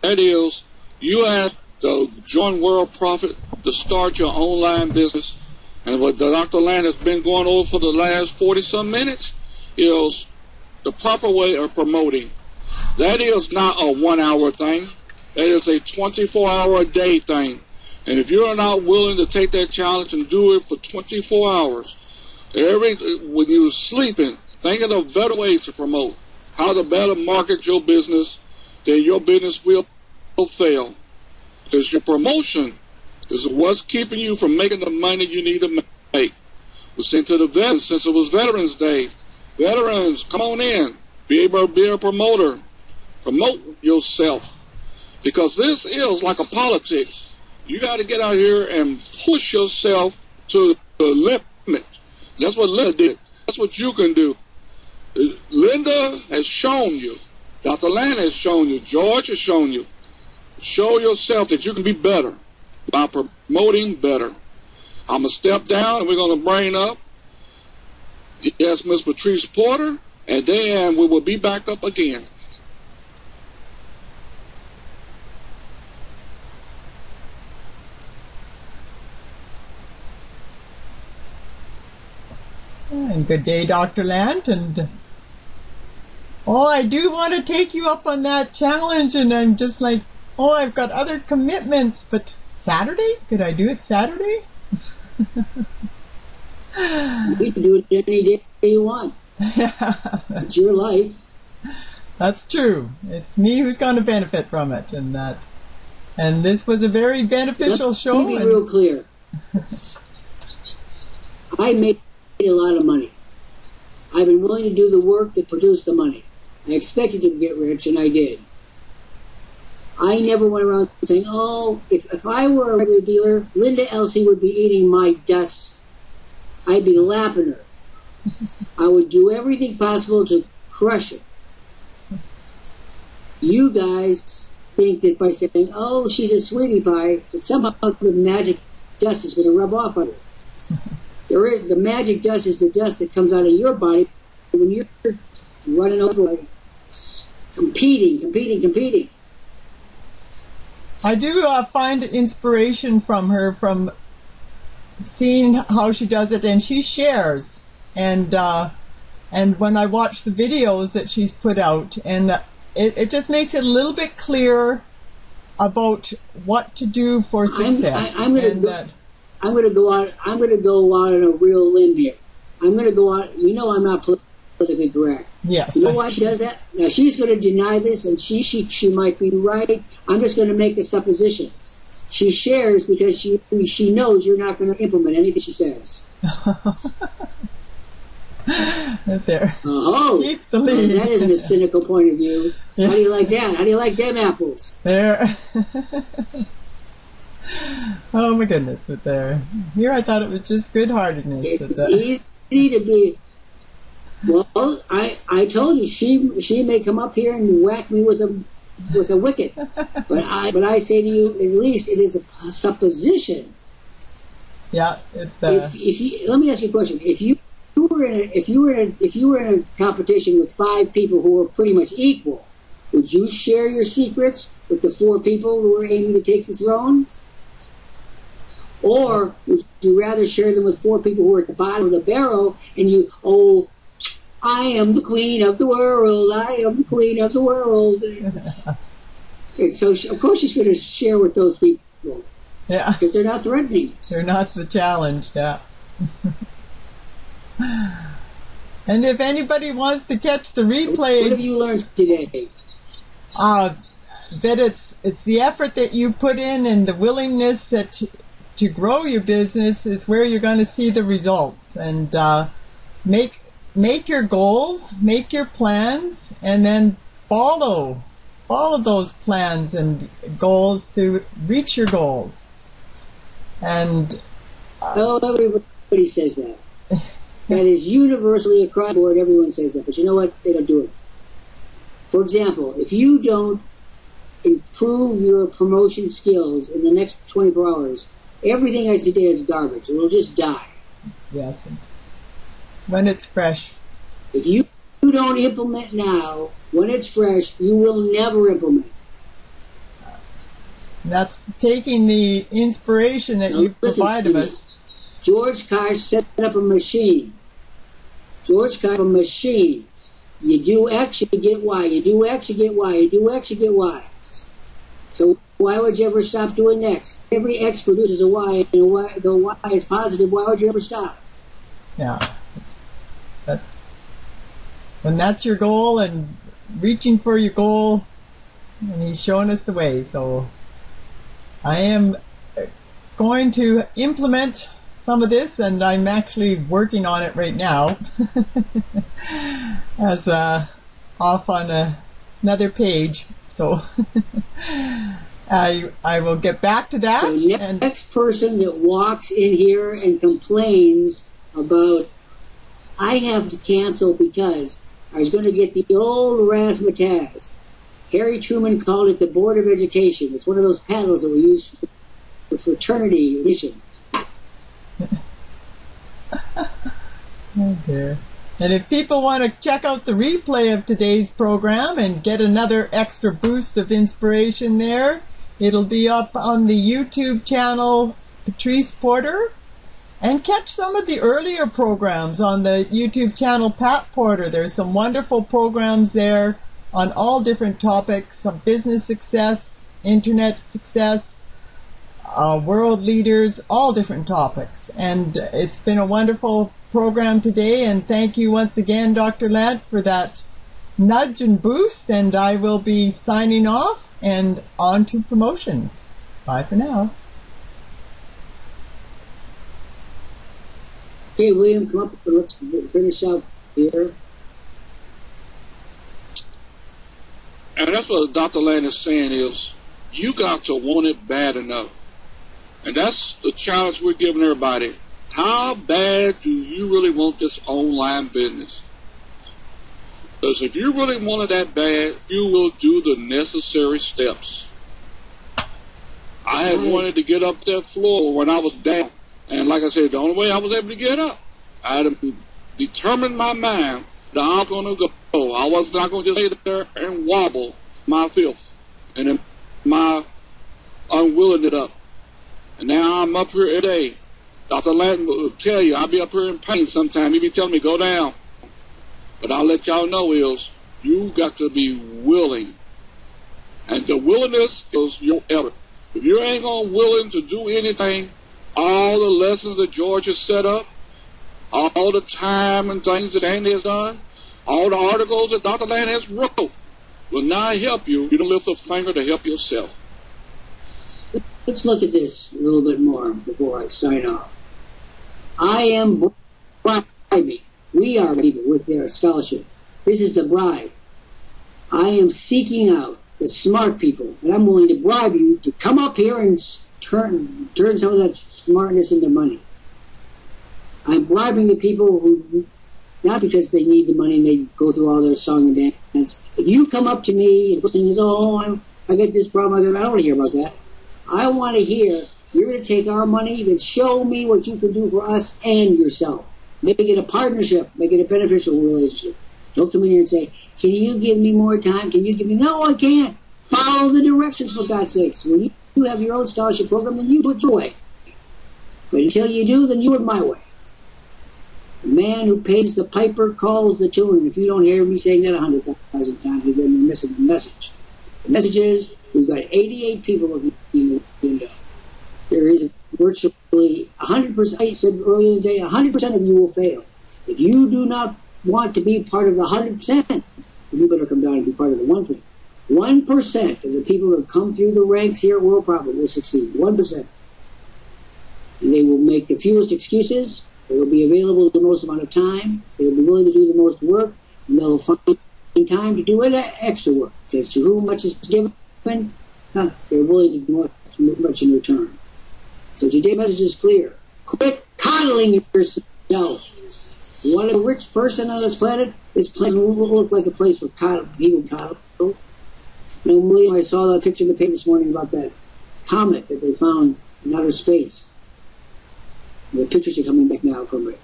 That is, you have to join Worldprofit to start your online business. And what Dr. Lant has been going over for the last 40-some minutes is the proper way of promoting. That is not a 1-hour thing. That is a 24-hour-a-day thing. And if you're not willing to take that challenge and do it for 24 hours, when you're sleeping, thinking of better ways to promote, how to better market your business, then your business will fail. Because your promotion is what's keeping you from making the money you need to make. We sent to the veterans since it was Veterans Day. Veterans, come on in. Be able to be a promoter. Promote yourself. Because this is like a politics. You got to get out here and push yourself to the limit. That's what Linda did. That's what you can do. Linda has shown you. Dr. Lant has shown you. George has shown you. Show yourself that you can be better by promoting better. I'm going to step down and we're going to bring up, yes, Miss Patrice Porter, and then we will be back up again. And good day, Dr. Lant. And I do want to take you up on that challenge, and I'm just like, I've got other commitments, but Saturday? Could I do it Saturday? You can do it any day you want. It's your life. That's true. It's me who's going to benefit from it, and this was a very beneficial show. Let me be real clear. I made a lot of money. I've been willing to do the work that produced the money. I expected to get rich, and I did. I never went around saying, if I were a regular dealer, Linda Elsie would be eating my dust. I'd be lapping her. I would do everything possible to crush it. You guys think that by saying, she's a sweetie pie, that somehow the magic dust is going to rub off on her. The magic dust is the dust that comes out of your body when you're running over, like, competing. I do find inspiration from her, from seeing how she does it, and she shares. And when I watch the videos that she's put out, and it just makes it a little bit clearer about what to do for success. I'm going to go out on a real limb here. I'm going to go out. I'm not politically correct. Yes. You know why she does that? Now she's going to deny this, and she might be right. I'm just going to make a supposition. She shares because she knows you're not going to implement anything she says. There. Keep the lead. That isn't a cynical point of view. Yeah. How do you like that? How do you like them apples? There. Oh my goodness! But there. Here I thought it was just good-heartedness. It's easy to be. Well, I told you she may come up here and whack me with a wicket, but I say to you, at least it is a supposition. Yeah. Let me ask you a question. If you were in a competition with 5 people who were pretty much equal, would you share your secrets with the 4 people who were aiming to take the throne? Or would you rather share them with 4 people who are at the bottom of the barrel and I am the queen of the world, I am the queen of the world. And so, of course, she's going to share with those people. Yeah. Because they're not threatening. They're not the challenge, yeah. And if anybody wants to catch the replay... What have you learned today? it's the effort that you put in and the willingness to grow your business is where you're going to see the results. And make your goals, make your plans, and then follow those plans and goals to reach your goals. And everybody says that. That is universally across the board. Everyone says that, but you know what? They don't do it. For example, if you don't improve your promotion skills in the next 24 hours, everything I did is garbage. It will just die. Yes. When it's fresh. If you don't implement now, when it's fresh, you will never implement. That's taking the inspiration that you provided us. George Koch set up a machine. George Koch, a machine. You do X, you get Y. You do X, you get Y. You do X, you get Y. So why would you ever stop doing X? Every X produces a Y, and the Y is positive. Why would you ever stop? Yeah. When that's your goal and reaching for your goal, and he's showing us the way. So I am going to implement some of this, and I'm actually working on it right now as off on another page. So I will get back to that. The next person that walks in here and complains about, I have to cancel because I was going to get the old razzmatazz. Harry Truman called it the Board of Education. It's one of those paddles that we use for fraternity editions. Oh dear. And if people want to check out the replay of today's program and get another extra boost of inspiration there, it'll be up on the YouTube channel Patrice Porter. And catch some of the earlier programs on the YouTube channel Pat Porter. There's some wonderful programs there on all different topics of business success, internet success, world leaders, all different topics. And it's been a wonderful program today. And thank you once again, Dr. Lant, for that nudge and boost. And I will be signing off and on to promotions. Bye for now. Okay, William, come up and let's finish out here. And that's what Dr. Lant is saying is, you got to want it bad enough. And that's the challenge we're giving everybody. How bad do you really want this online business? Because if you really want it that bad, you will do the necessary steps. I had wanted to get up that floor when I was down. And like I said, the only way I was able to get up, I had to determine my mind that I'm going to go. I was not going to just lay there and wobble my filth and my unwillingness up. And now I'm up here every day. Dr. Lant will tell you, I'll be up here in pain sometime. He'll be telling me, go down. But I'll let y'all know is, you got to be willing. And the willingness is your effort. If you ain't willing to do anything, all the lessons that George has set up, all the time and things that Andy has done, all the articles that Dr. Lant has wrote will not help you. You don't lift a finger to help yourself. Let's look at this a little bit more before I sign off. I am bribing. We are people with their scholarship. This is the bribe. I am seeking out the smart people, and I'm willing to bribe you to come up here and turn some of that smartness into money. I'm bribing the people who, not because they need the money and they go through all their song and dance. If you come up to me and the thing is, I get this problem, I don't want to hear about that. I want to hear, you're going to take our money and show me what you can do for us and yourself. Make it a partnership. Make it a beneficial relationship. Don't come in here and say, can you give me more time? Can you give me... No, I can't. Follow the directions, for God's sakes. When you have your own scholarship program, then you do it your way. But until you do, then you do it my way. The man who pays the piper calls the tune. If you don't hear me saying that 100,000 times, you've been missing the message. The message is, we've got 88 people looking at the window. There is virtually 100%, I said earlier in the day, 100% of you will fail. If you do not want to be part of the 100%, then you better come down and be part of the 1%. 1% of the people that come through the ranks here at Worldprofit will succeed. 1%. And they will make the fewest excuses. They will be available the most amount of time. They will be willing to do the most work. And they'll find time to do extra work. Because to whom much is given, they're willing to do much in return. So today's message is clear. Quit coddling yourself. You want a rich person on this planet will look like a place for people coddle. William, I saw that picture in the paper this morning about that comet that they found in outer space. The pictures are coming back now from it.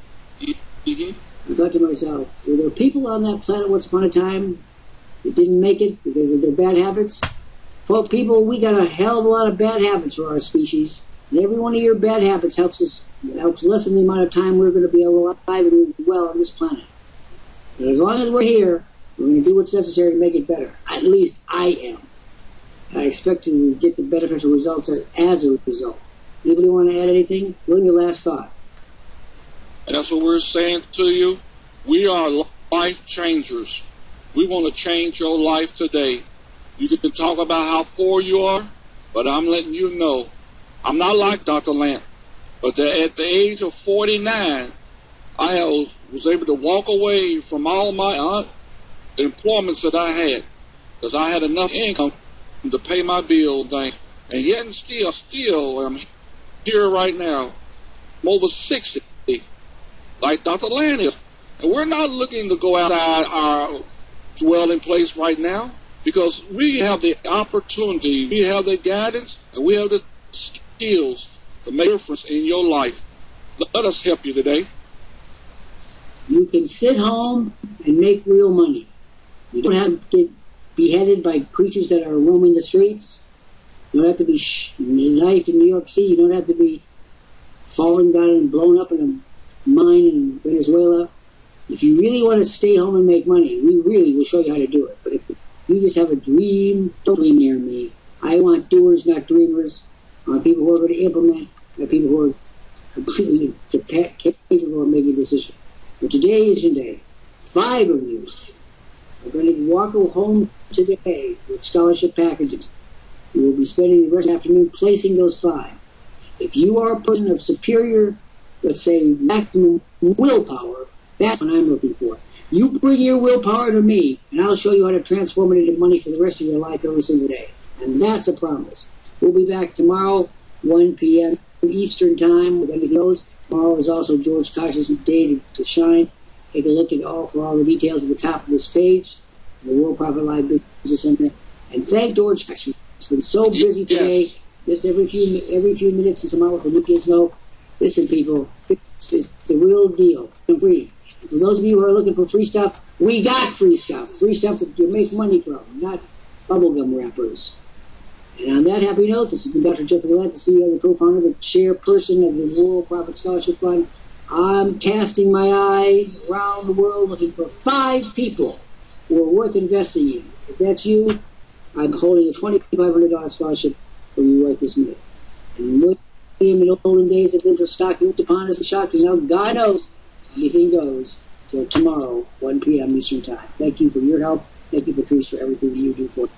I thought to myself, were there people on that planet once upon a time that didn't make it because of their bad habits? Well, people, we got a hell of a lot of bad habits for our species. And every one of your bad habits helps lessen the amount of time we're going to be alive and do well on this planet. And as long as we're here, we're going to do what's necessary to make it better. At least I am. I expect to get the beneficial results as a result. Anybody want to add anything? William, your last thought. That's what we're saying to you. We are life changers. We want to change your life today. You can talk about how poor you are, but I'm letting you know, I'm not like Dr. Lant. But at the age of 49, I was able to walk away from all my employments that I had, because I had enough income to pay my bill thing, and yet and still I'm here right now. I'm over 60, like Dr. Lant is, and we're not looking to go outside our dwelling place right now, because we have the opportunity, we have the guidance, and we have the skills to make a difference in your life. Let us help you today. You can sit home and make real money. You don't have to get beheaded by creatures that are roaming the streets. You don't have to be knifed in New York City. You don't have to be fallen down and blown up in a mine in Venezuela. If you really want to stay home and make money, we really will show you how to do it. But if you just have a dream, don't dream near me. I want doers, not dreamers. I want people who are going to implement. I want people who are completely capable of making decisions. But today is your day. 5 of you are going to walk home today with scholarship packages. You will be spending the rest of the afternoon placing those 5. If you are a person of superior, let's say, maximum willpower, that's what I'm looking for. You bring your willpower to me, and I'll show you how to transform it into money for the rest of your life every single day. And that's a promise. We'll be back tomorrow, 1 p.m. Eastern Time, with anything else. Tomorrow is also George Kosh's day to shine. Take a look at all the details at the top of this page, the Worldprofit Live Business Center. And thank George Kosh. He's been so busy today. Yes. Just every few minutes he's come out with a new gizmo. Listen, people, this is the real deal. Free. And for those of you who are looking for free stuff, we got free stuff. Free stuff that you make money from, not bubblegum wrappers. And on that happy note, this has been Dr. Jeffrey Lant, the CEO and co-founder, the chairperson of the Worldprofit Scholarship Fund. I'm casting my eye around the world looking for 5 people who are worth investing in. If that's you, I'm holding a $2,500 scholarship for you right this minute. And William in the olden days of the stock looked upon as a shock. Now God knows anything goes till tomorrow, 1 p.m. Eastern Time. Thank you for your help. Thank you, Patrice, for everything that you do for me.